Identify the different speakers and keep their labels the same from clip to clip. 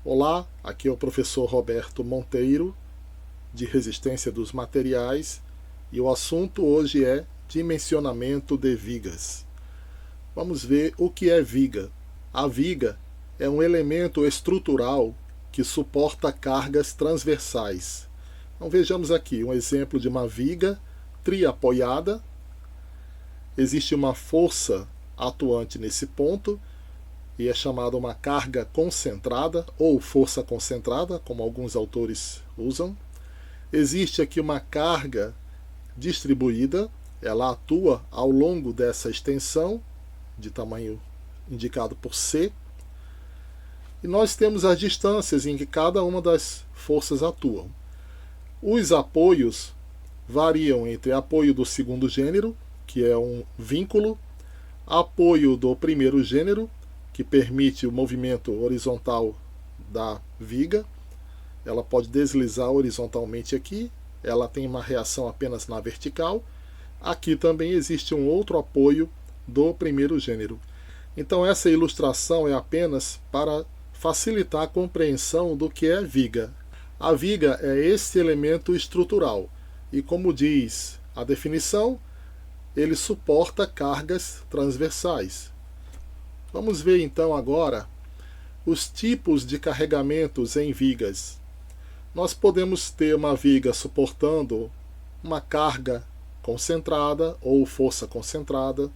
Speaker 1: Olá, aqui é o professor Roberto Monteiro, de Resistência dos Materiais, e o assunto hoje é dimensionamento de vigas. Vamos ver o que é viga. A viga é um elemento estrutural que suporta cargas transversais. Então vejamos aqui um exemplo de uma viga triapoiada. Existe uma força atuante nesse ponto, e é chamada uma carga concentrada ou força concentrada, como alguns autores usam. Existe aqui uma carga distribuída, ela atua ao longo dessa extensão, de tamanho indicado por C, e nós temos as distâncias em que cada uma das forças atuam. Os apoios variam entre apoio do segundo gênero, que é um vínculo, apoio do primeiro gênero, que permite o movimento horizontal da viga. Ela pode deslizar horizontalmente aqui, ela tem uma reação apenas na vertical. Aqui também existe um outro apoio do primeiro gênero. Então essa ilustração é apenas para facilitar a compreensão do que é viga. A viga é esse elemento estrutural e, como diz a definição, ele suporta cargas transversais. Vamos ver então agora os tipos de carregamentos em vigas. Nós podemos ter uma viga suportando uma carga concentrada ou força concentrada.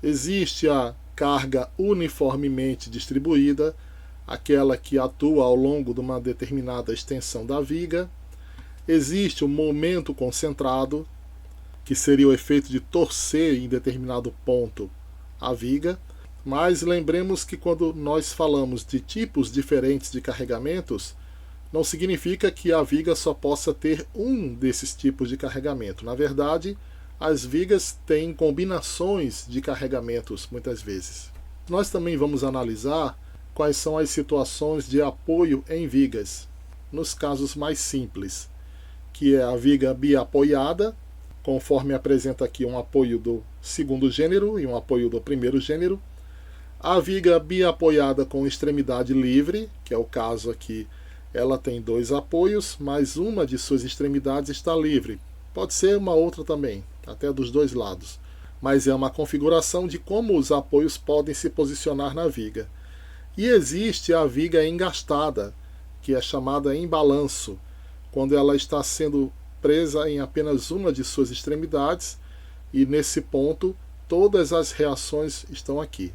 Speaker 1: Existe a carga uniformemente distribuída, aquela que atua ao longo de uma determinada extensão da viga. Existe o momento concentrado, que seria o efeito de torcer em determinado ponto a viga. Mas lembremos que quando nós falamos de tipos diferentes de carregamentos, não significa que a viga só possa ter um desses tipos de carregamento. Na verdade, as vigas têm combinações de carregamentos muitas vezes. Nós também vamos analisar quais são as situações de apoio em vigas, nos casos mais simples, que é a viga biapoiada, conforme apresenta aqui um apoio do segundo gênero e um apoio do primeiro gênero. A viga biapoiada com extremidade livre, que é o caso aqui, ela tem dois apoios, mas uma de suas extremidades está livre. Pode ser uma outra também, até dos dois lados. Mas é uma configuração de como os apoios podem se posicionar na viga. E existe a viga engastada, que é chamada em balanço, quando ela está sendo presa em apenas uma de suas extremidades, e nesse ponto todas as reações estão aqui.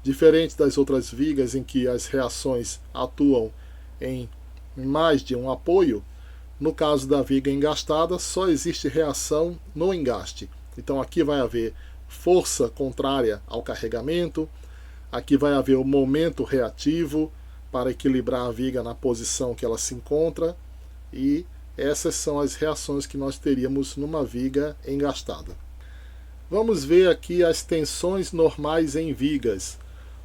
Speaker 1: Diferente das outras vigas em que as reações atuam em mais de um apoio, no caso da viga engastada só existe reação no engaste. Então aqui vai haver força contrária ao carregamento, aqui vai haver o momento reativo para equilibrar a viga na posição que ela se encontra, e essas são as reações que nós teríamos numa viga engastada. Vamos ver aqui as tensões normais em vigas.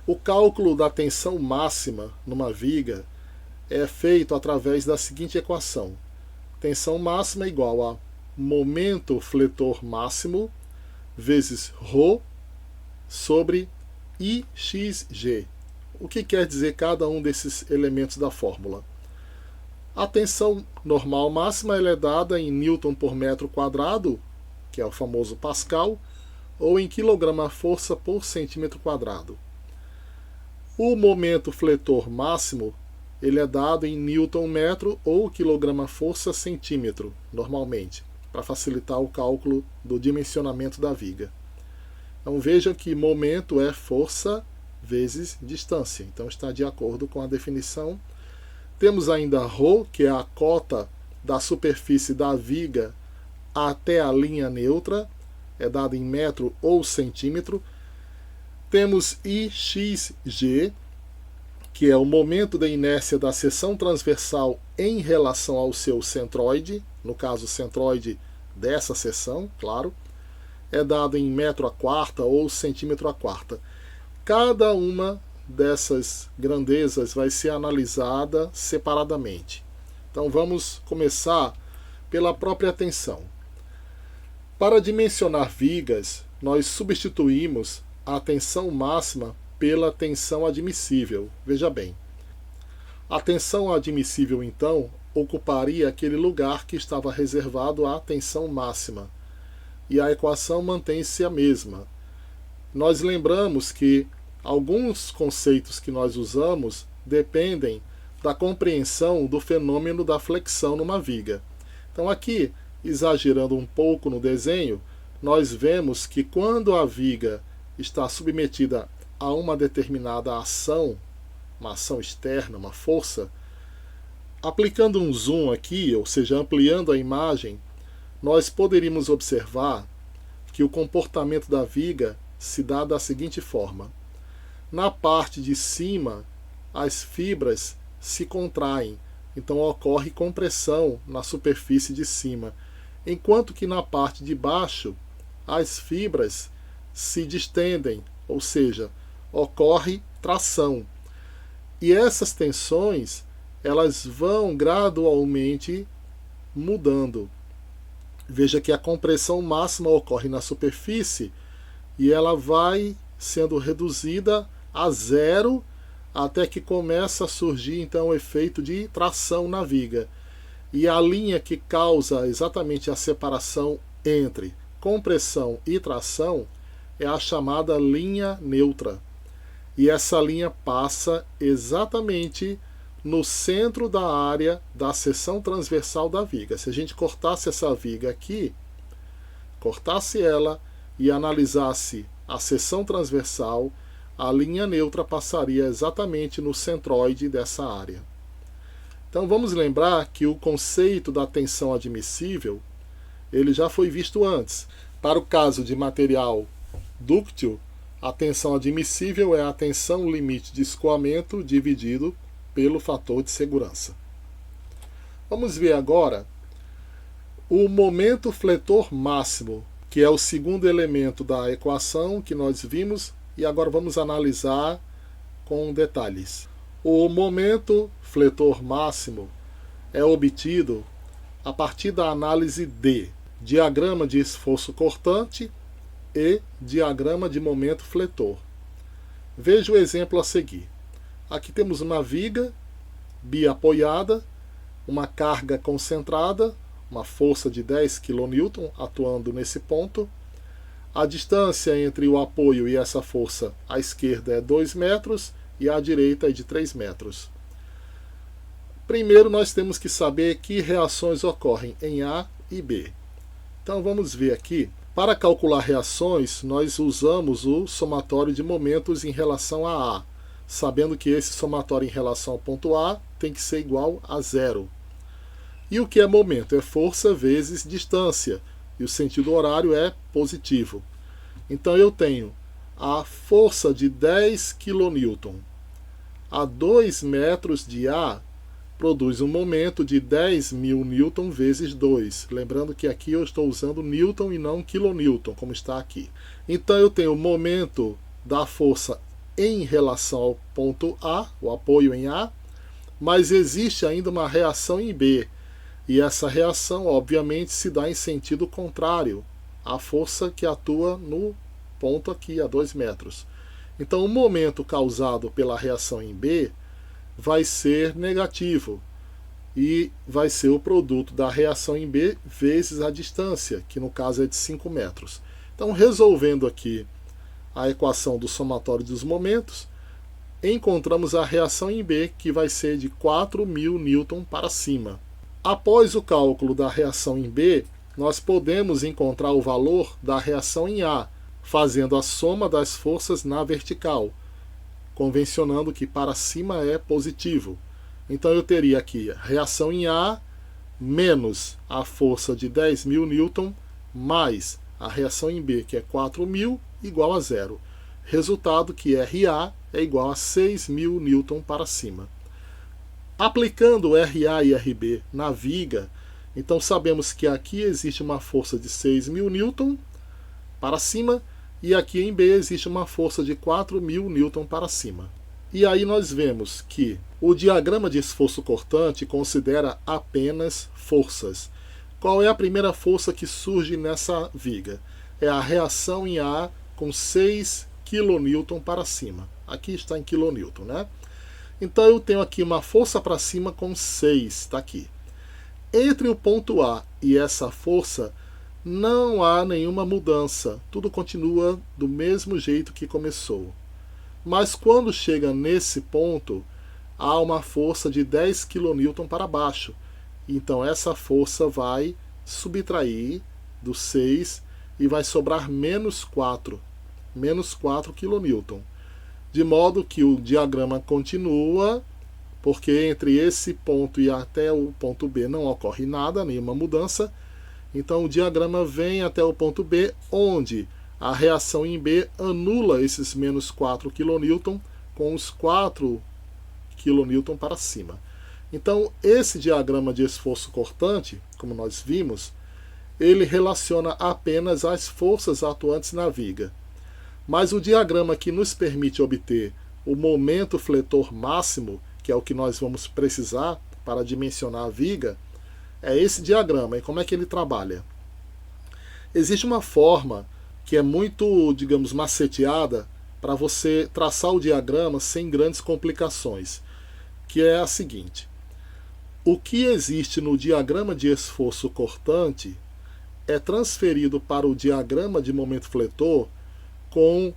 Speaker 1: O cálculo da tensão máxima numa viga é feito através da seguinte equação. Tensão máxima é igual a momento fletor máximo vezes ρ sobre IXG. O que quer dizer cada um desses elementos da fórmula? A tensão normal máxima ela é dada em Newton por metro quadrado, que é o famoso Pascal, ou em quilograma-força por centímetro quadrado. O momento fletor máximo ele é dado em Newton metro ou quilograma-força centímetro, normalmente, para facilitar o cálculo do dimensionamento da viga. Então vejam que momento é força vezes distância, então está de acordo com a definição. Temos ainda ρ, que é a cota da superfície da viga até a linha neutra, é dada em metro ou centímetro. Temos IXG, que é o momento da inércia da seção transversal em relação ao seu centroide, no caso o centroide dessa seção, claro, é dado em metro a quarta ou centímetro a quarta. Cada uma dessas grandezas vai ser analisada separadamente. Então vamos começar pela própria tensão. Para dimensionar vigas, nós substituímos a tensão máxima pela tensão admissível. Veja bem, A tensão admissível, então, ocuparia aquele lugar que estava reservado à tensão máxima. E a equação mantém-se a mesma. Nós lembramos que alguns conceitos que nós usamos dependem da compreensão do fenômeno da flexão numa viga. Então aqui, exagerando um pouco no desenho, nós vemos que quando a viga está submetida a uma determinada ação, uma ação externa, uma força, aplicando um zoom aqui, ou seja, ampliando a imagem, nós poderíamos observar que o comportamento da viga se dá da seguinte forma. Na parte de cima, as fibras se contraem, então ocorre compressão na superfície de cima, enquanto que na parte de baixo, as fibras se distendem, ou seja, ocorre tração. E essas tensões, elas vão gradualmente mudando. Veja que a compressão máxima ocorre na superfície e ela vai sendo reduzida a zero até que começa a surgir então o efeito de tração na viga. E a linha que causa exatamente a separação entre compressão e tração é a chamada linha neutra. E essa linha passa exatamente no centro da área da seção transversal da viga. Se a gente cortasse essa viga aqui, cortasse ela e analisasse a seção transversal, a linha neutra passaria exatamente no centroide dessa área. Então vamos lembrar que o conceito da tensão admissível, ele já foi visto antes. Para o caso de material dúctil, a tensão admissível é a tensão limite de escoamento dividido pelo fator de segurança. Vamos ver agora o momento fletor máximo, que é o segundo elemento da equação que nós vimos, e agora vamos analisar com detalhes. O momento fletor máximo é obtido a partir da análise de diagrama de esforço cortante e diagrama de momento fletor. Veja o exemplo a seguir. Aqui temos uma viga biapoiada, uma carga concentrada, uma força de 10 kN atuando nesse ponto. A distância entre o apoio e essa força à esquerda é 2 metros e à direita é de 3 metros. Primeiro nós temos que saber que reações ocorrem em A e B. Então vamos ver aqui. Para calcular reações, nós usamos o somatório de momentos em relação a A, sabendo que esse somatório em relação ao ponto A tem que ser igual a zero. E o que é momento? É força vezes distância, e o sentido horário é positivo. Então eu tenho a força de 10 kN a 2 metros de A, produz um momento de 10.000 Newton vezes 2. Lembrando que aqui eu estou usando Newton e não quilonewton, como está aqui. Então eu tenho o momento da força em relação ao ponto A, o apoio em A, mas existe ainda uma reação em B. E essa reação, obviamente, se dá em sentido contrário à força que atua no ponto aqui, a 2 metros. Então o momento causado pela reação em B vai ser negativo e vai ser o produto da reação em B vezes a distância, que no caso é de 5 metros. Então, resolvendo aqui a equação do somatório dos momentos, encontramos a reação em B, que vai ser de 4.000 Newton para cima. Após o cálculo da reação em B, nós podemos encontrar o valor da reação em A, fazendo a soma das forças na vertical, convencionando que para cima é positivo. Então eu teria aqui a reação em A menos a força de 10.000 Newton mais a reação em B, que é 4.000, igual a zero. Resultado que RA é igual a 6.000 Newton para cima. Aplicando RA e RB na viga, então sabemos que aqui existe uma força de 6.000 Newton para cima, e aqui em B existe uma força de 4.000 Newton para cima. E aí nós vemos que o diagrama de esforço cortante considera apenas forças. Qual é a primeira força que surge nessa viga? É a reação em A com 6 kN para cima. Aqui está em quilonewton, né? Então eu tenho aqui uma força para cima com 6, está aqui. Entre o ponto A e essa força não há nenhuma mudança, tudo continua do mesmo jeito que começou. Mas quando chega nesse ponto, há uma força de 10 kN para baixo. Então essa força vai subtrair do 6 e vai sobrar menos 4 kN. De modo que o diagrama continua, porque entre esse ponto e até o ponto B não ocorre nada, nenhuma mudança. Então o diagrama vem até o ponto B, onde a reação em B anula esses menos 4 kN com os 4 kN para cima. Então esse diagrama de esforço cortante, como nós vimos, ele relaciona apenas as forças atuantes na viga. Mas o diagrama que nos permite obter o momento fletor máximo, que é o que nós vamos precisar para dimensionar a viga, é esse diagrama. E como é que ele trabalha? Existe uma forma que é muito, digamos, maceteada para você traçar o diagrama sem grandes complicações, que é a seguinte: o que existe no diagrama de esforço cortante é transferido para o diagrama de momento fletor com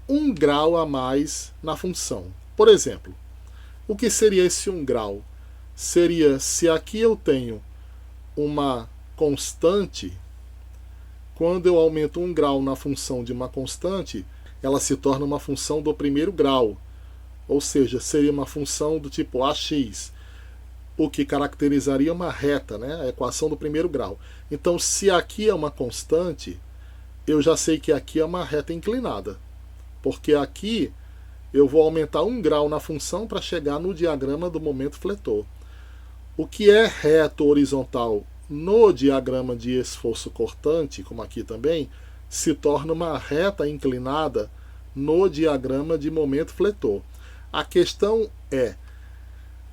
Speaker 1: 1 grau a mais na função. Por exemplo, o que seria esse 1 grau? Seria se aqui eu tenho uma constante, quando eu aumento 1 grau na função de uma constante, ela se torna uma função do primeiro grau, ou seja, seria uma função do tipo AX, o que caracterizaria uma reta, né? A equação do primeiro grau. Então, se aqui é uma constante, eu já sei que aqui é uma reta inclinada, porque aqui eu vou aumentar 1 grau na função para chegar no diagrama do momento fletor. O que é reto horizontal no diagrama de esforço cortante, como aqui também, se torna uma reta inclinada no diagrama de momento fletor. A questão é,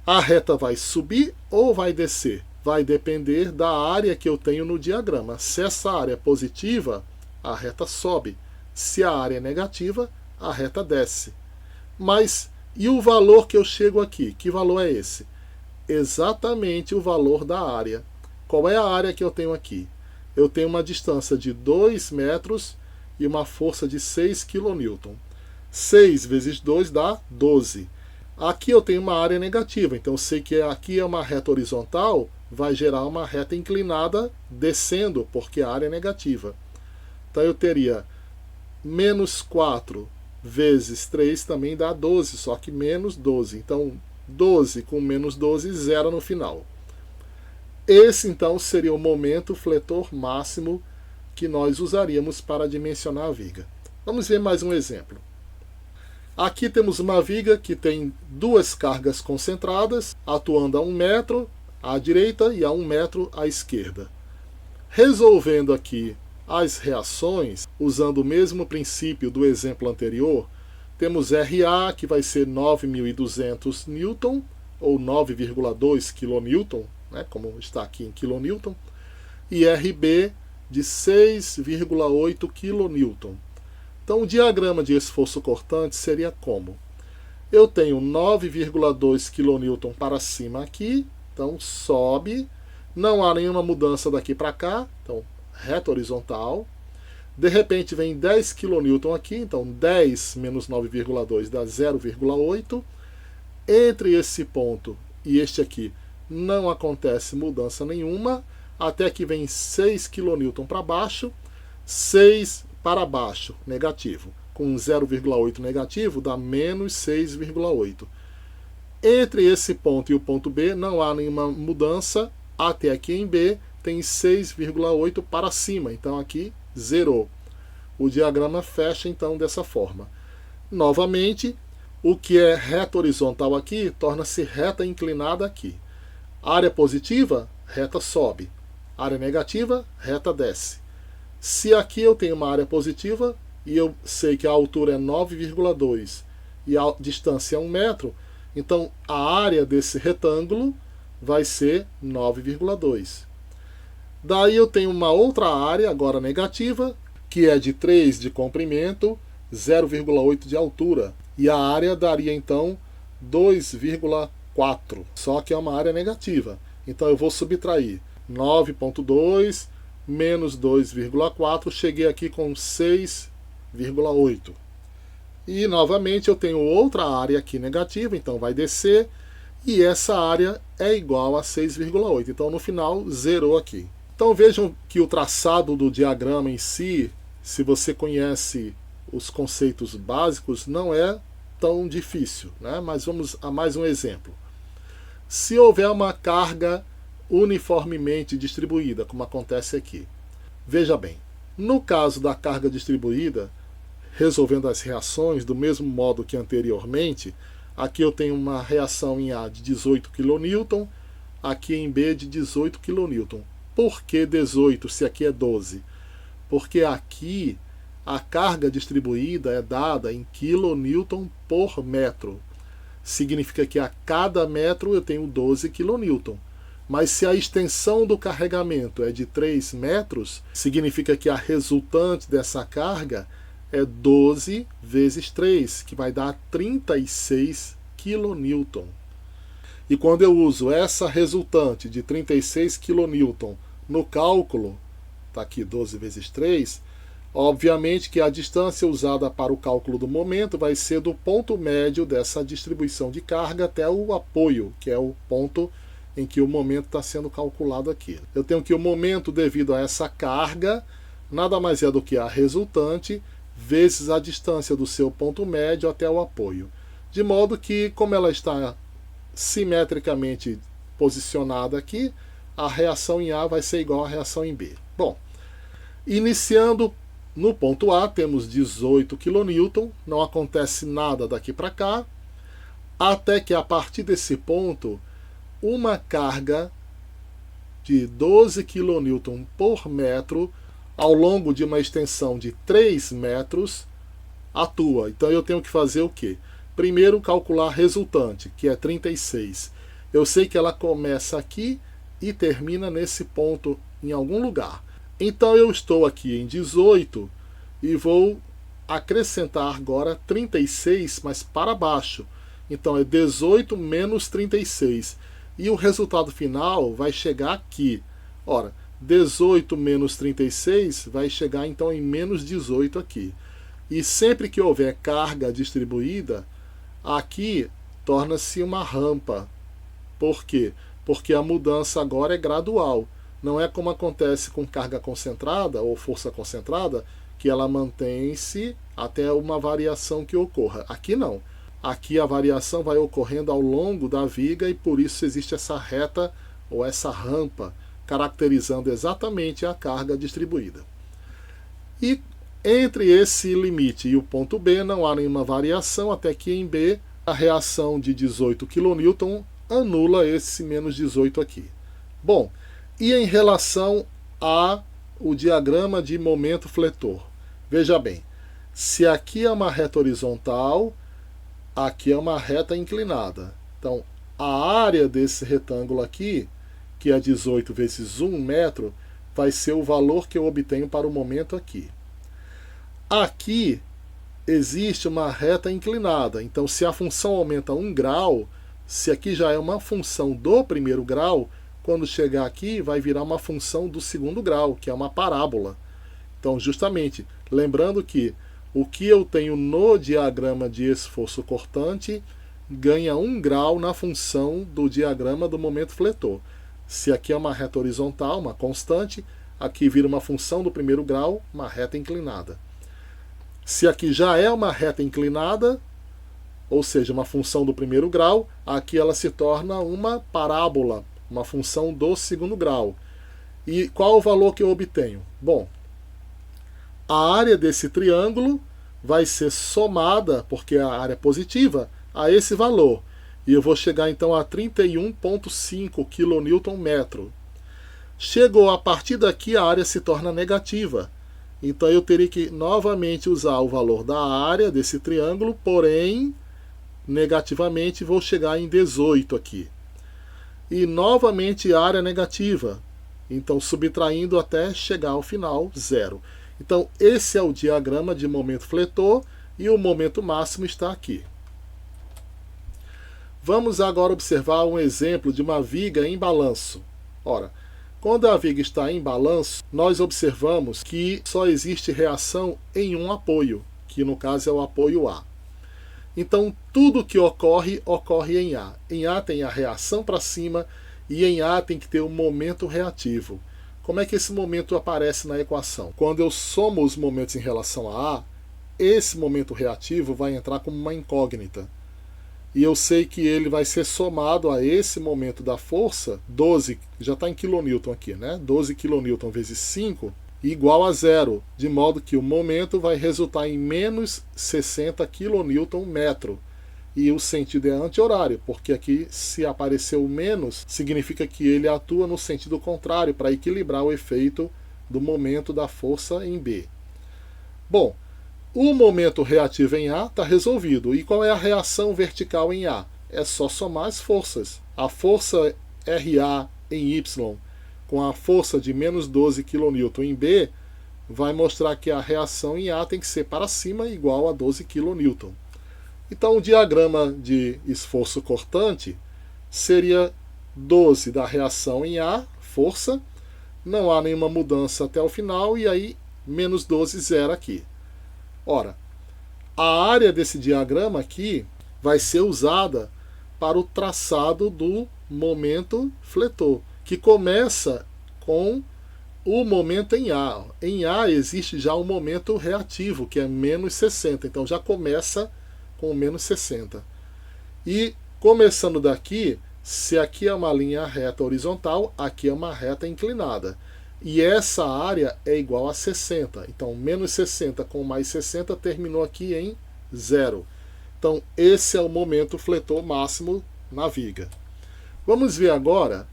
Speaker 1: a reta vai subir ou vai descer? Vai depender da área que eu tenho no diagrama. Se essa área é positiva, a reta sobe. Se a área é negativa, a reta desce. Mas e o valor que eu chego aqui? Que valor é esse? Exatamente o valor da área. Qual é a área que eu tenho aqui? Eu tenho uma distância de 2 metros e uma força de 6 kN. 6 vezes 2 dá 12. Aqui eu tenho uma área negativa, então eu sei que aqui é uma reta horizontal, vai gerar uma reta inclinada descendo, porque a área é negativa. Então eu teria menos 4 vezes 3 também dá 12, só que menos 12. Então 12 com menos 12, zero no final. Esse então seria o momento fletor máximo que nós usaríamos para dimensionar a viga. Vamos ver mais um exemplo. Aqui temos uma viga que tem 2 cargas concentradas, atuando a 1 metro à direita e a 1 metro à esquerda. Resolvendo aqui as reações, usando o mesmo princípio do exemplo anterior, temos RA, que vai ser 9.200 Newton, ou 9,2 kN, né, como está aqui em kN, e RB de 6,8 kN. Então o diagrama de esforço cortante seria como? Eu tenho 9,2 kN para cima aqui, então sobe, não há nenhuma mudança daqui para cá, então reta horizontal. De repente vem 10 kN aqui, então 10 menos 9,2 dá 0,8. Entre esse ponto e este aqui não acontece mudança nenhuma, até que vem 6 kN para baixo, 6 para baixo, negativo. Com 0,8 negativo dá menos 6,8. Entre esse ponto e o ponto B não há nenhuma mudança, até aqui em B tem 6,8 para cima, então aqui zerou. O diagrama fecha então dessa forma. Novamente, o que é reta horizontal aqui torna-se reta inclinada aqui. Área positiva, reta sobe. Área negativa, reta desce. Se aqui eu tenho uma área positiva e eu sei que a altura é 9,2 e a distância é 1 metro, então a área desse retângulo vai ser 9,2. Daí eu tenho uma outra área, agora negativa, que é de 3 de comprimento, 0,8 de altura. E a área daria então 2,4, só que é uma área negativa. Então eu vou subtrair 9,2 menos 2,4, cheguei aqui com 6,8. E novamente eu tenho outra área aqui negativa, então vai descer, e essa área é igual a 6,8. Então no final zerou aqui. Então vejam que o traçado do diagrama em si, se você conhece os conceitos básicos, não é tão difícil, né? Mas vamos a mais um exemplo. Se houver uma carga uniformemente distribuída, como acontece aqui. Veja bem, no caso da carga distribuída, resolvendo as reações do mesmo modo que anteriormente, aqui eu tenho uma reação em A de 18 kN, aqui em B de 18 kN. Por que 18 se aqui é 12? Porque aqui a carga distribuída é dada em kN por metro. Significa que a cada metro eu tenho 12 kN. Mas se a extensão do carregamento é de 3 metros, significa que a resultante dessa carga é 12 vezes 3, que vai dar 36 kN. E quando eu uso essa resultante de 36 kN no cálculo, está aqui 12 vezes 3, obviamente que a distância usada para o cálculo do momento vai ser do ponto médio dessa distribuição de carga até o apoio, que é o ponto em que o momento está sendo calculado aqui. Eu tenho que o momento devido a essa carga nada mais é do que a resultante vezes a distância do seu ponto médio até o apoio. De modo que, como ela está simetricamente posicionada aqui, a reação em A vai ser igual à reação em B. Bom, iniciando no ponto A, temos 18 kN, não acontece nada daqui para cá, até que a partir desse ponto, uma carga de 12 kN por metro ao longo de uma extensão de 3 metros atua. Então eu tenho que fazer o quê? Primeiro calcular a resultante, que é 36. Eu sei que ela começa aqui e termina nesse ponto em algum lugar. Então eu estou aqui em 18 e vou acrescentar agora 36, mas para baixo. Então é 18 menos 36. E o resultado final vai chegar aqui. Ora, 18 menos 36 vai chegar então em menos 18 aqui. E sempre que houver carga distribuída, aqui torna-se uma rampa. Por quê? Porque a mudança agora é gradual. Não é como acontece com carga concentrada ou força concentrada, que ela mantém-se até uma variação que ocorra. Aqui não. Aqui a variação vai ocorrendo ao longo da viga e por isso existe essa reta ou essa rampa, caracterizando exatamente a carga distribuída. E entre esse limite e o ponto B não há nenhuma variação, até que em B a reação de 18 kN anula esse menos 18 aqui. Bom, e em relação ao diagrama de momento fletor? Veja bem, se aqui é uma reta horizontal, aqui é uma reta inclinada. Então, a área desse retângulo aqui, que é 18 vezes 1 metro, vai ser o valor que eu obtenho para o momento aqui. Aqui existe uma reta inclinada. Então, se a função aumenta 1 grau, se aqui já é uma função do primeiro grau, quando chegar aqui vai virar uma função do segundo grau, que é uma parábola. Então, justamente, lembrando que o que eu tenho no diagrama de esforço cortante ganha 1 grau na função do diagrama do momento fletor. Se aqui é uma reta horizontal, uma constante, aqui vira uma função do primeiro grau, uma reta inclinada. Se aqui já é uma reta inclinada, ou seja, uma função do primeiro grau, aqui ela se torna uma parábola, uma função do segundo grau. E qual o valor que eu obtenho? Bom, a área desse triângulo vai ser somada, porque a área é positiva, a esse valor. E eu vou chegar então a 31,5 kN/metro. Chegou a partir daqui, a área se torna negativa. Então eu teria que novamente usar o valor da área desse triângulo, porém, negativamente, vou chegar em 18 aqui. E novamente área negativa. Então subtraindo até chegar ao final, zero. Então esse é o diagrama de momento fletor e o momento máximo está aqui. Vamos agora observar um exemplo de uma viga em balanço. Ora, quando a viga está em balanço, nós observamos que só existe reação em um apoio, que no caso é o apoio A. Então, tudo que ocorre, ocorre em A. Em A tem a reação para cima e em A tem que ter um momento reativo. Como é que esse momento aparece na equação? Quando eu somo os momentos em relação a A, esse momento reativo vai entrar como uma incógnita. E eu sei que ele vai ser somado a esse momento da força, 12, já está em quilonewton aqui, né? 12 quilonewton vezes 5, igual a zero, de modo que o momento vai resultar em menos 60 kN metro. E o sentido é anti-horário, porque aqui se apareceu menos, significa que ele atua no sentido contrário, para equilibrar o efeito do momento da força em B. Bom, o momento reativo em A está resolvido. E qual é a reação vertical em A? É só somar as forças. A força RA em Y com a força de menos 12 kN em B vai mostrar que a reação em A tem que ser para cima igual a 12 kN. Então o diagrama de esforço cortante seria 12 da reação em A, força, não há nenhuma mudança até o final, e aí menos 12, zero aqui. Ora, a área desse diagrama aqui vai ser usada para o traçado do momento fletor, que começa com o momento em A. Em A existe já um momento reativo, que é menos 60, então já começa com menos 60. E começando daqui, se aqui é uma linha reta horizontal, aqui é uma reta inclinada. E essa área é igual a 60. Então, menos 60 com mais 60 terminou aqui em zero. Então, esse é o momento fletor máximo na viga. Vamos ver agora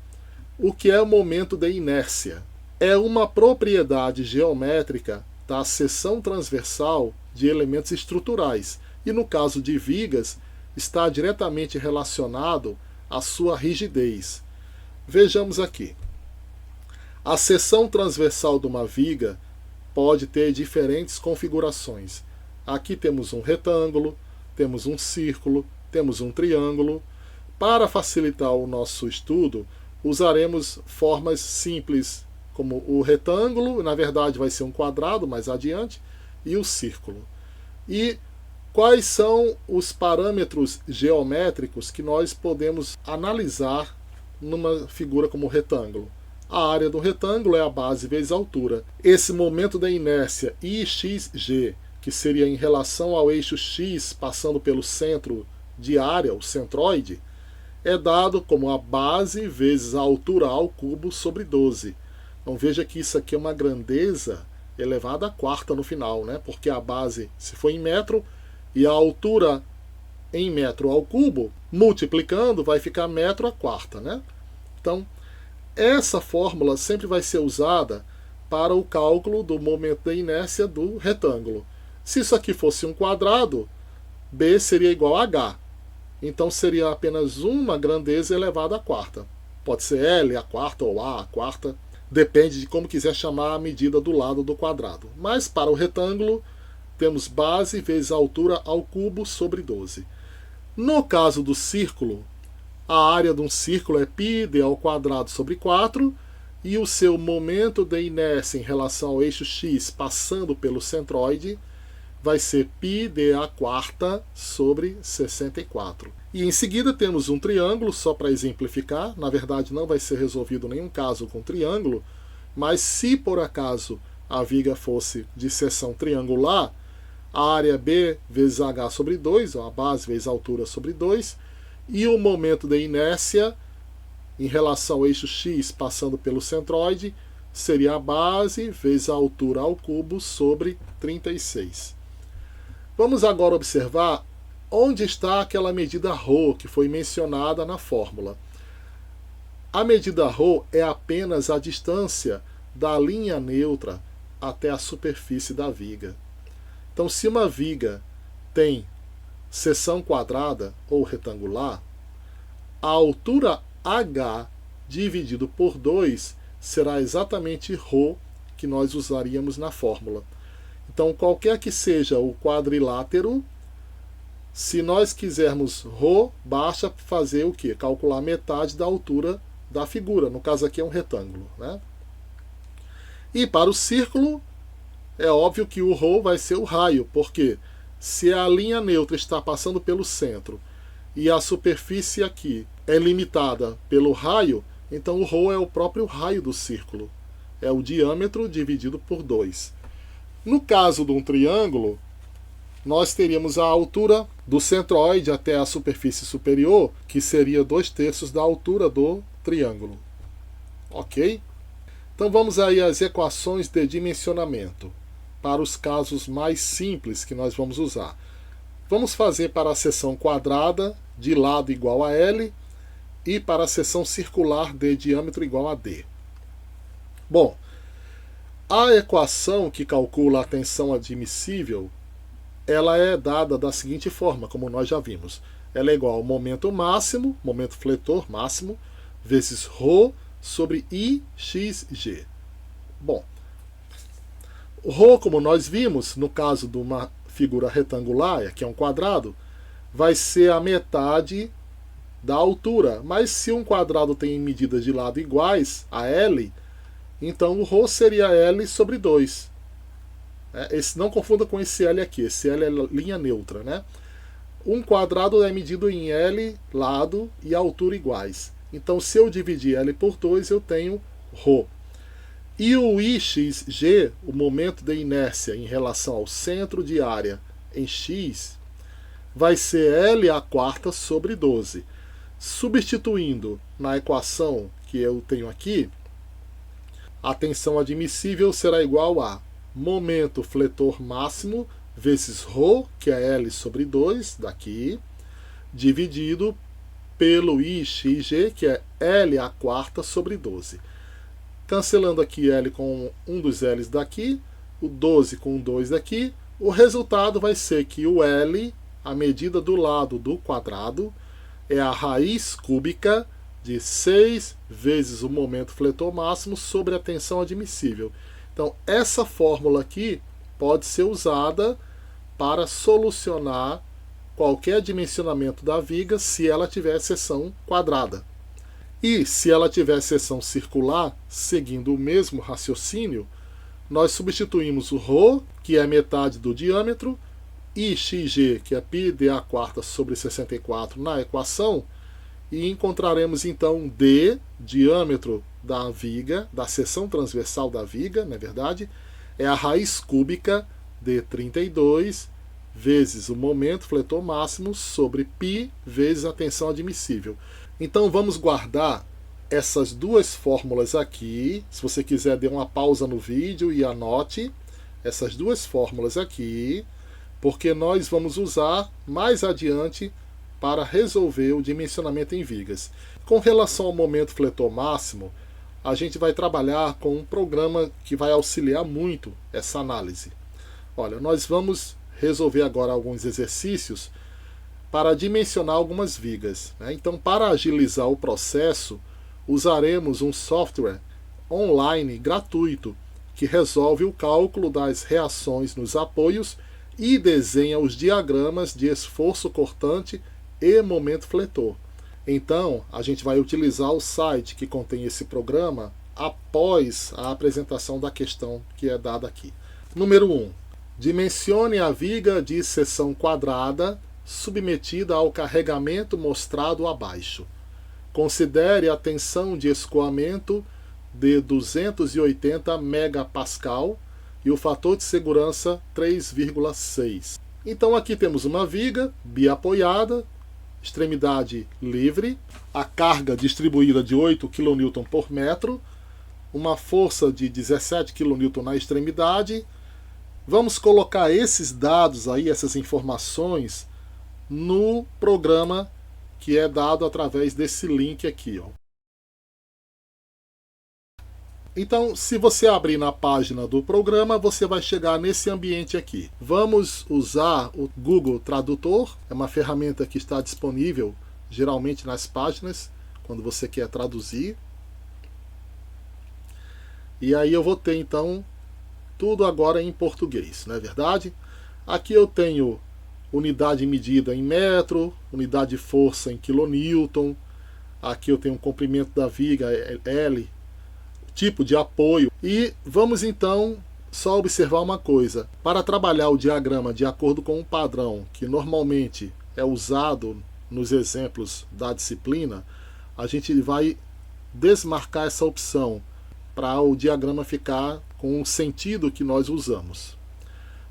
Speaker 1: o que é o momento de inércia. É uma propriedade geométrica da seção transversal de elementos estruturais. E no caso de vigas, está diretamente relacionado à sua rigidez. Vejamos aqui. A seção transversal de uma viga pode ter diferentes configurações. Aqui temos um retângulo, temos um círculo, temos um triângulo. Para facilitar o nosso estudo, usaremos formas simples, como o retângulo, na verdade vai ser um quadrado mais adiante, e o círculo. E quais são os parâmetros geométricos que nós podemos analisar numa figura como retângulo? A área do retângulo é a base vezes a altura. Esse momento da inércia IXG, que seria em relação ao eixo X passando pelo centro de área, o centroide, é dado como a base vezes a altura ao cubo sobre 12. Então veja que isso aqui é uma grandeza elevada à quarta no final, né? Porque a base, se for em metro, e a altura em metro ao cubo, multiplicando, vai ficar metro à quarta, né? Então, essa fórmula sempre vai ser usada para o cálculo do momento da inércia do retângulo. Se isso aqui fosse um quadrado, B seria igual a H. Então seria apenas uma grandeza elevada à quarta. Pode ser L a quarta ou A a quarta, depende de como quiser chamar a medida do lado do quadrado. Mas para o retângulo, temos base vezes a altura ao cubo sobre 12. No caso do círculo, a área de um círculo é πd ao quadrado sobre 4, e o seu momento de inércia em relação ao eixo X passando pelo centroide vai ser πd à quarta sobre 64. E em seguida temos um triângulo, só para exemplificar. Na verdade não vai ser resolvido nenhum caso com triângulo, mas se por acaso a viga fosse de seção triangular, a área B vezes H sobre 2, a base vezes a altura sobre 2, e o momento de inércia em relação ao eixo X passando pelo centroide seria a base vezes a altura ao cubo sobre 36. Vamos agora observar onde está aquela medida ρ que foi mencionada na fórmula. A medida ρ é apenas a distância da linha neutra até a superfície da viga. Então, se uma viga tem seção quadrada ou retangular, a altura H dividido por 2 será exatamente ρ que nós usaríamos na fórmula. Então, qualquer que seja o quadrilátero, Se nós quisermos ρ, basta fazer o quê? Calcular metade da altura da figura. No caso aqui é um retângulo, né? E para o círculo, é óbvio que o ρ vai ser o raio, porque se a linha neutra está passando pelo centro e a superfície aqui é limitada pelo raio, então o ρ é o próprio raio do círculo. É o diâmetro dividido por 2. No caso de um triângulo, nós teríamos a altura do centroide até a superfície superior, que seria 2/3 da altura do triângulo. Ok? Então vamos aí às equações de dimensionamento, para os casos mais simples que nós vamos usar. Vamos fazer para a seção quadrada de lado igual a L e para a seção circular de diâmetro igual a D. Bom, a equação que calcula a tensão admissível, ela é dada da seguinte forma, como nós já vimos. Ela é igual ao momento máximo, momento fletor máximo, vezes ρ sobre IXG. Bom, o ρ, como nós vimos, no caso de uma figura retangular, que é um quadrado, vai ser a metade da altura. Mas se um quadrado tem medidas de lado iguais a L, então o ρ seria L sobre 2. Não confunda com esse L aqui. Esse L é linha neutra, né? Um quadrado é medido em L, lado e altura iguais. Então, se eu dividir L por 2, eu tenho ρ. E o IXG, o momento de inércia em relação ao centro de área em x, vai ser L² sobre 12. Substituindo na equação que eu tenho aqui, a tensão admissível será igual a momento fletor máximo vezes ρ, que é L sobre 2, daqui, dividido pelo IXG, que é L² sobre 12. Cancelando aqui L com um dos L's daqui, o 12 com o 2 daqui, o resultado vai ser que o L, a medida do lado do quadrado, é a raiz cúbica de 6 vezes o momento fletor máximo sobre a tensão admissível. Então, essa fórmula aqui pode ser usada para solucionar qualquer dimensionamento da viga se ela tiver seção quadrada. E se ela tiver seção circular, seguindo o mesmo raciocínio, nós substituímos o ρ, que é metade do diâmetro, e xg, que é πd² sobre 64, na equação, e encontraremos então d, diâmetro da viga, da seção transversal da viga, na verdade, é a raiz cúbica de 32 vezes o momento fletor máximo sobre π vezes a tensão admissível. Então vamos guardar essas duas fórmulas aqui. Se você quiser, dê uma pausa no vídeo e anote essas duas fórmulas aqui, porque nós vamos usar mais adiante para resolver o dimensionamento em vigas. Com relação ao momento fletor máximo, a gente vai trabalhar com um programa que vai auxiliar muito essa análise. Olha, nós vamos resolver agora alguns exercícios para dimensionar algumas vigas, né? Então, para agilizar o processo, usaremos um software online gratuito que resolve o cálculo das reações nos apoios e desenha os diagramas de esforço cortante e momento fletor. Então, a gente vai utilizar o site que contém esse programa após a apresentação da questão que é dada aqui. Número 1. Dimensione a viga de seção quadrada submetida ao carregamento mostrado abaixo. Considere a tensão de escoamento de 280 megapascal e o fator de segurança 3,6. Então aqui temos uma viga biapoiada, extremidade livre, a carga distribuída de 8 kN por metro, uma força de 17 kN na extremidade. Vamos colocar esses dados aí, essas informações, no programa que é dado através desse link aqui, ó. Então, se você abrir na página do programa, você vai chegar nesse ambiente aqui. Vamos usar o Google Tradutor, é uma ferramenta que está disponível geralmente nas páginas, quando você quer traduzir. E aí eu vou ter então tudo agora em português, não é verdade? Aqui eu tenho unidade medida em metro, unidade de força em quilonewton. Aqui eu tenho um comprimento da viga L, tipo de apoio. E vamos então só observar uma coisa. Para trabalhar o diagrama de acordo com um padrão que normalmente é usado nos exemplos da disciplina, a gente vai desmarcar essa opção para o diagrama ficar com o sentido que nós usamos.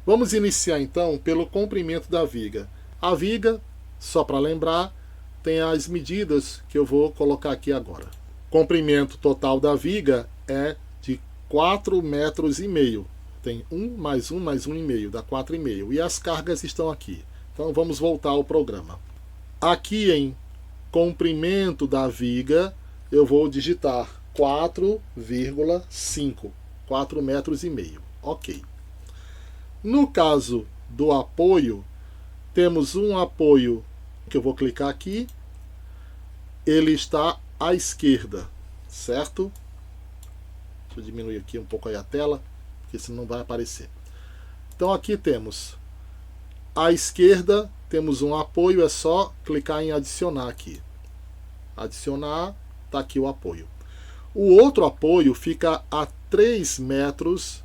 Speaker 1: Vamos iniciar então pelo comprimento da viga. A viga, só para lembrar, tem as medidas que eu vou colocar aqui agora. Comprimento total da viga é de 4,5 metros. Tem 1 mais 1 mais 1,5, dá 4,5. E as cargas estão aqui. Então vamos voltar ao programa. Aqui em comprimento da viga, eu vou digitar 4,5, 4,5 metros. Ok. No caso do apoio, temos um apoio que eu vou clicar aqui, ele está à esquerda, certo? Deixa eu diminuir aqui um pouco aí a tela, porque senão não vai aparecer. Então aqui temos à esquerda, temos um apoio, é só clicar em adicionar aqui. Adicionar, está aqui o apoio. O outro apoio fica a 3 metros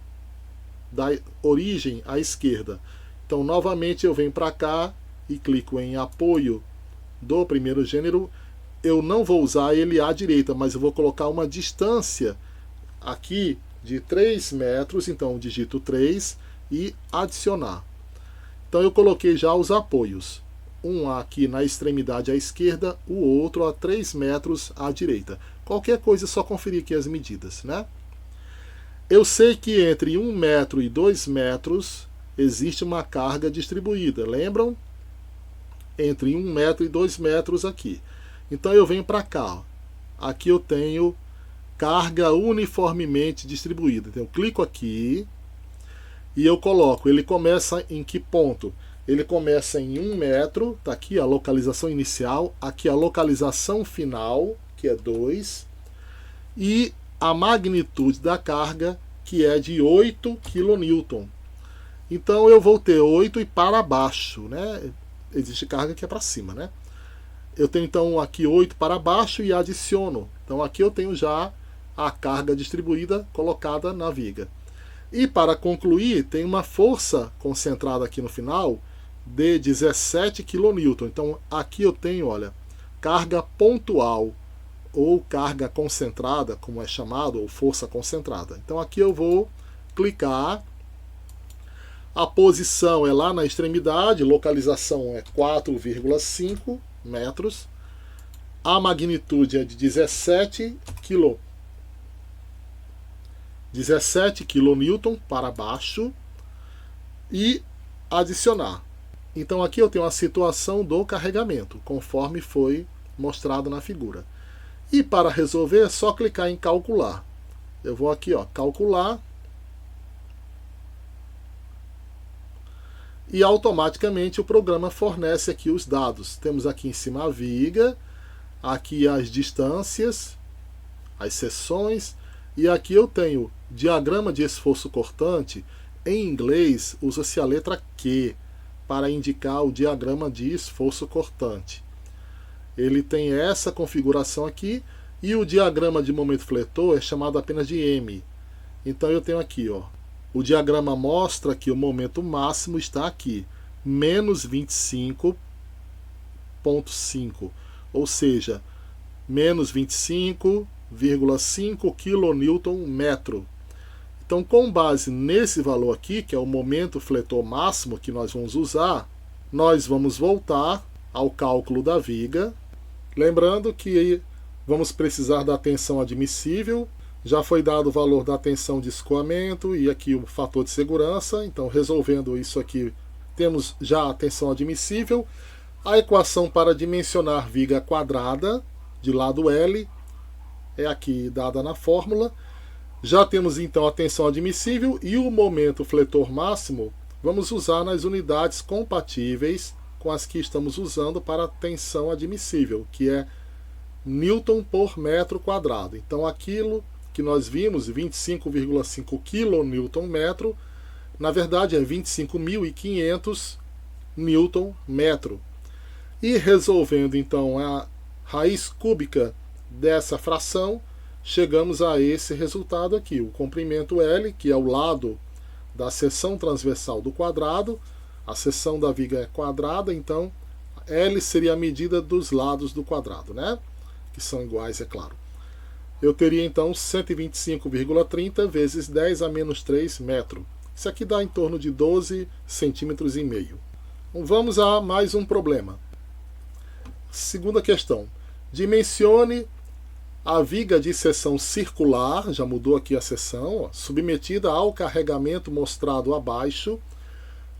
Speaker 1: da origem à esquerda. Então novamente eu venho para cá e clico em apoio do primeiro gênero. Eu não vou usar ele à direita, mas eu vou colocar uma distância aqui de 3 metros, então digito 3 e adicionar. Então eu coloquei já os apoios. Um aqui na extremidade à esquerda, o outro a 3 metros à direita. Qualquer coisa é só conferir aqui as medidas, né? Eu sei que entre 1 metro e 2 metros existe uma carga distribuída, lembram? Entre 1 metro e 2 metros aqui. Então eu venho para cá. Ó. Aqui eu tenho carga uniformemente distribuída. Então eu clico aqui e eu coloco. Ele começa em que ponto? Ele começa em 1 metro. Está aqui a localização inicial. Aqui a localização final, que é 2. E a magnitude da carga, que é de 8 kN. Então eu vou ter 8 e para baixo, né? Existe carga que é para cima, né? Eu tenho então aqui 8 para baixo e adiciono. Então aqui eu tenho já a carga distribuída colocada na viga. E para concluir, tem uma força concentrada aqui no final de 17 kN. Então aqui eu tenho, olha, carga pontual ou carga concentrada, como é chamado, ou força concentrada. Então aqui eu vou clicar. A posição é lá na extremidade, localização é 4,5 metros. A magnitude é de 17 kN para baixo. E adicionar. Então aqui eu tenho a situação do carregamento, conforme foi mostrado na figura. E para resolver é só clicar em calcular. Eu vou aqui, ó, calcular. E automaticamente o programa fornece aqui os dados. Temos aqui em cima a viga, aqui as distâncias, as seções, e aqui eu tenho diagrama de esforço cortante. Em inglês usa-se a letra Q para indicar o diagrama de esforço cortante. Ele tem essa configuração aqui, e o diagrama de momento fletor é chamado apenas de M. Então eu tenho aqui, ó, o diagrama mostra que o momento máximo está aqui, menos 25,5, ou seja, menos 25,5 kN/metro. Então, com base nesse valor aqui, que é o momento fletor máximo que nós vamos usar, nós vamos voltar ao cálculo da viga. Lembrando que vamos precisar da tensão admissível. Já foi dado o valor da tensão de escoamento e aqui o fator de segurança. Então, resolvendo isso aqui, temos já a tensão admissível. A equação para dimensionar viga quadrada de lado L é aqui dada na fórmula. Já temos então a tensão admissível e o momento fletor máximo vamos usar nas unidades compatíveis com as que estamos usando para a tensão admissível, que é Newton por metro quadrado. Então aquilo que nós vimos, 25,5 kN/metro, na verdade é 25.500 Nm. E resolvendo então a raiz cúbica dessa fração, chegamos a esse resultado aqui, o comprimento L, que é o lado da seção transversal do quadrado. A seção da viga é quadrada, então L seria a medida dos lados do quadrado, né? Que são iguais, é claro. Eu teria então 125,30 vezes 10 a menos 3 metro. Isso aqui dá em torno de 12,5 centímetros. Então, vamos a mais um problema. Segunda questão. Dimensione a viga de seção circular, já mudou aqui a seção, submetida ao carregamento mostrado abaixo.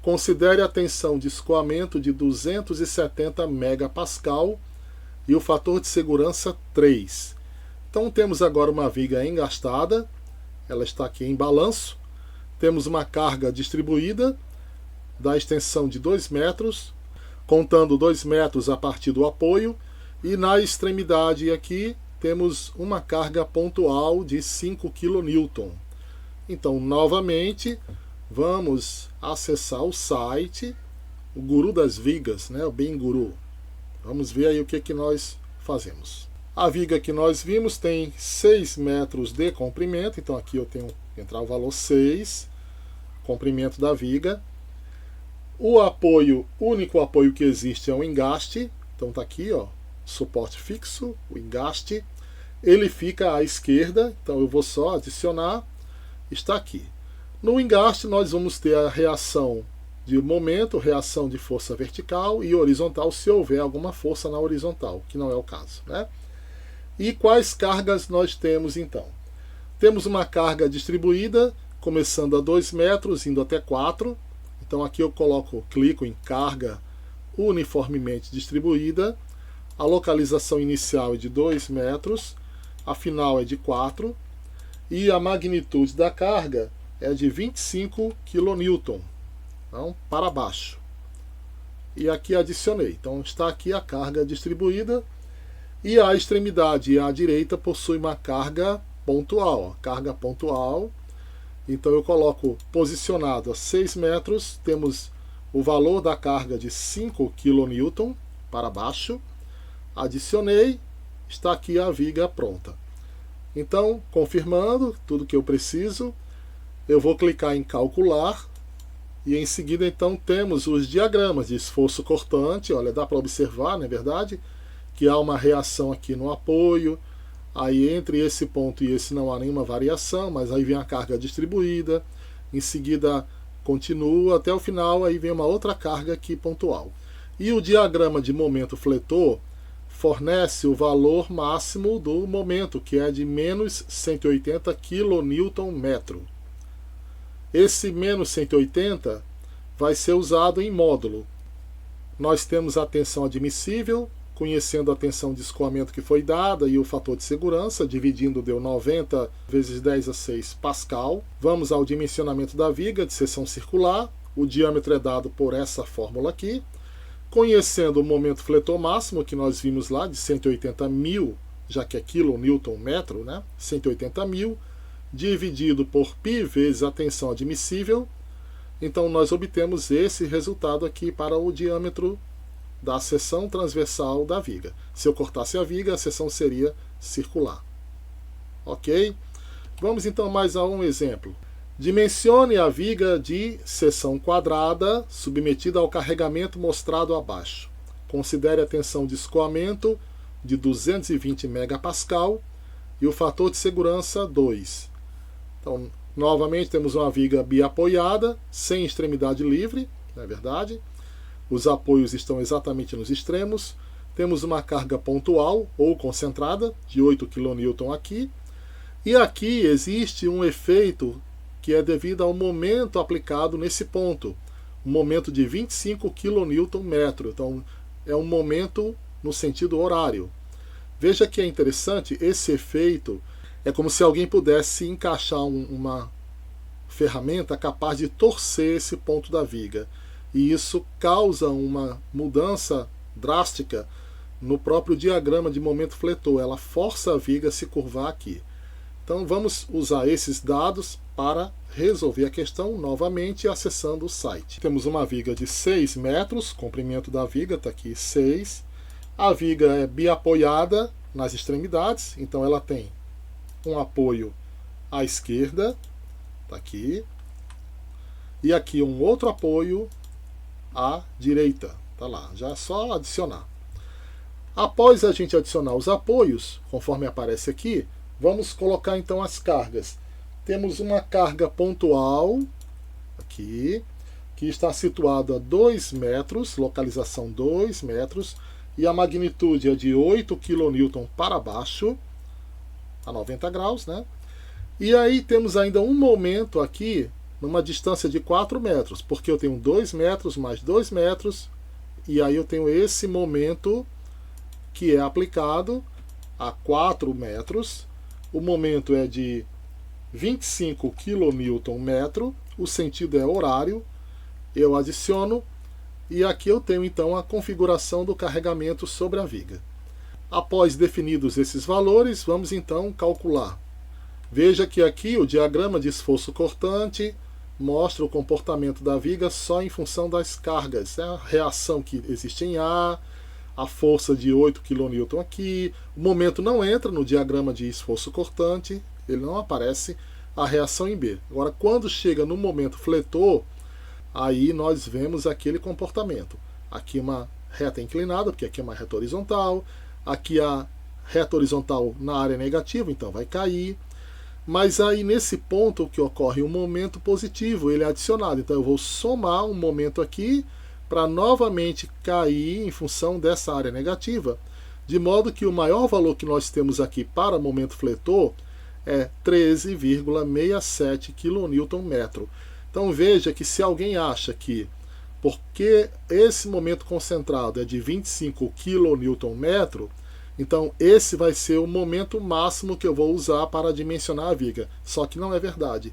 Speaker 1: Considere a tensão de escoamento de 270 megapascal e o fator de segurança 3. Então temos agora uma viga engastada, ela está aqui em balanço. Temos uma carga distribuída da extensão de 2 metros, contando 2 metros a partir do apoio, e na extremidade aqui temos uma carga pontual de 5 kN. Então, novamente, vamos acessar o site, o Guru das Vigas, né, o Bem Guru. Vamos ver aí o que nós fazemos. A viga que nós vimos tem 6 metros de comprimento, então aqui eu tenho que entrar o valor 6, comprimento da viga. O apoio, o único apoio que existe é o engaste, então está aqui, ó, suporte fixo, o engaste. Ele fica à esquerda, então eu vou só adicionar, está aqui. No engaste nós vamos ter a reação de momento, reação de força vertical e horizontal, se houver alguma força na horizontal, que não é o caso, né? E quais cargas nós temos então? Temos uma carga distribuída, começando a 2 metros, indo até 4. Então aqui eu clico em carga uniformemente distribuída. A localização inicial é de 2 metros, a final é de 4. E a magnitude da carga é de 25 kN. Então, para baixo. E aqui adicionei. Então está aqui a carga distribuída. E a extremidade à direita possui uma carga pontual. Ó, carga pontual. Então eu coloco posicionado a 6 metros. Temos o valor da carga de 5 kN para baixo. Adicionei. Está aqui a viga pronta. Então, confirmando tudo que eu preciso, eu vou clicar em calcular. E em seguida, então, temos os diagramas de esforço cortante. Olha, dá para observar, não é verdade? Que há uma reação aqui no apoio. Aí entre esse ponto e esse não há nenhuma variação, mas aí vem a carga distribuída. Em seguida, continua até o final, aí vem uma outra carga aqui pontual. E o diagrama de momento fletor fornece o valor máximo do momento, que é de menos 180 kN. Esse menos 180 vai ser usado em módulo. Nós temos a tensão admissível, conhecendo a tensão de escoamento que foi dada e o fator de segurança, dividindo deu 90 vezes 10 a 6 Pascal. Vamos ao dimensionamento da viga de seção circular. O diâmetro é dado por essa fórmula aqui. Conhecendo o momento fletor máximo, que nós vimos lá, de 180 mil, já que é kN/metro, né? 180 mil, dividido por π vezes a tensão admissível. Então nós obtemos esse resultado aqui para o diâmetro da seção transversal da viga. Se eu cortasse a viga, a seção seria circular. Ok? Vamos então mais a um exemplo. Dimensione a viga de seção quadrada submetida ao carregamento mostrado abaixo. Considere a tensão de escoamento de 220 megapascal e o fator de segurança 2. Então, novamente temos uma viga biapoiada, sem extremidade livre, não é verdade? Os apoios estão exatamente nos extremos. Temos uma carga pontual ou concentrada de 8 kN aqui. E aqui existe um efeito que é devido ao momento aplicado nesse ponto. Um momento de 25 kN/metro. Então, é um momento no sentido horário. Veja que é interessante, esse efeito é como se alguém pudesse encaixar uma ferramenta capaz de torcer esse ponto da viga. E isso causa uma mudança drástica no próprio diagrama de momento fletor. Ela força a viga a se curvar aqui. Então vamos usar esses dados para resolver a questão novamente acessando o site. Temos uma viga de 6 metros, comprimento da viga está aqui 6. A viga é biapoiada nas extremidades, então ela tem um apoio à esquerda, está aqui, e aqui um outro apoio à direita, está lá, já é só adicionar. Após a gente adicionar os apoios, conforme aparece aqui, vamos colocar então as cargas. Temos uma carga pontual, aqui, que está situada a 2 metros, localização 2 metros, e a magnitude é de 8 kN para baixo, a 90 graus, né? E aí temos ainda um momento aqui, numa distância de 4 metros, porque eu tenho 2 metros mais 2 metros, e aí eu tenho esse momento que é aplicado a 4 metros. O momento é de 25 kN/metro, o sentido é horário, eu adiciono, e aqui eu tenho então a configuração do carregamento sobre a viga. Após definidos esses valores, vamos então calcular. Veja que aqui o diagrama de esforço cortante mostra o comportamento da viga só em função das cargas, a reação que existe em A, a força de 8 kN aqui, o momento não entra no diagrama de esforço cortante, ele não aparece, a reação em B. Agora, quando chega no momento fletor, aí nós vemos aquele comportamento. Aqui uma reta inclinada, porque aqui é uma reta horizontal, aqui a reta horizontal na área negativa, então vai cair. Mas aí nesse ponto que ocorre um momento positivo, ele é adicionado. Então eu vou somar um momento aqui para novamente cair em função dessa área negativa, de modo que o maior valor que nós temos aqui para momento fletor é 13,67 kN/metro. Então veja que se alguém acha que, porque esse momento concentrado é de 25 kN/metro, então esse vai ser o momento máximo que eu vou usar para dimensionar a viga. Só que não é verdade.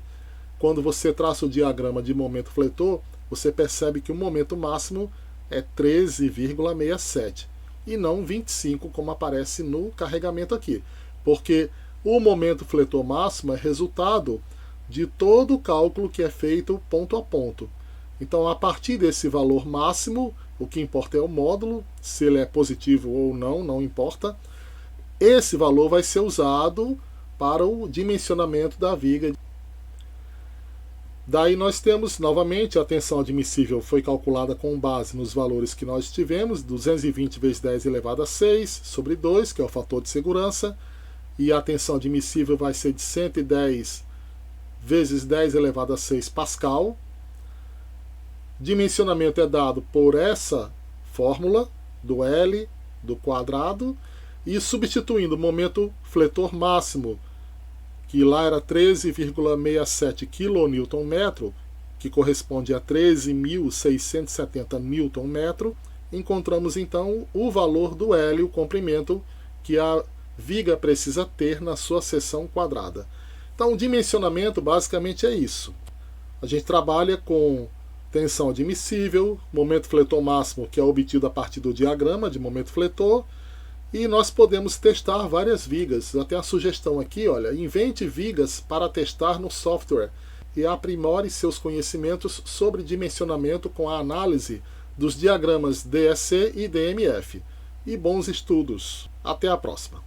Speaker 1: Quando você traça o diagrama de momento fletor, você percebe que o momento máximo é 13,67 e não 25, como aparece no carregamento aqui. Porque o momento fletor máximo é resultado de todo o cálculo que é feito ponto a ponto. Então, a partir desse valor máximo, o que importa é o módulo, se ele é positivo ou não, não importa. Esse valor vai ser usado para o dimensionamento da viga. Daí nós temos, novamente, a tensão admissível foi calculada com base nos valores que nós tivemos, 220 vezes 10 elevado a 6 sobre 2, que é o fator de segurança, e a tensão admissível vai ser de 110 vezes 10 elevado a 6 Pascal. Dimensionamento é dado por essa fórmula do L do quadrado, e substituindo o momento fletor máximo, que lá era 13,67 kN/metro, que corresponde a 13.670 Nm, encontramos então o valor do L, o comprimento que a viga precisa ter na sua seção quadrada. Então o dimensionamento basicamente é isso. A gente trabalha com tensão admissível, momento fletor máximo, que é obtido a partir do diagrama de momento fletor, e nós podemos testar várias vigas. Até a sugestão aqui, olha, invente vigas para testar no software e aprimore seus conhecimentos sobre dimensionamento com a análise dos diagramas DSC e DMF. E bons estudos. Até a próxima.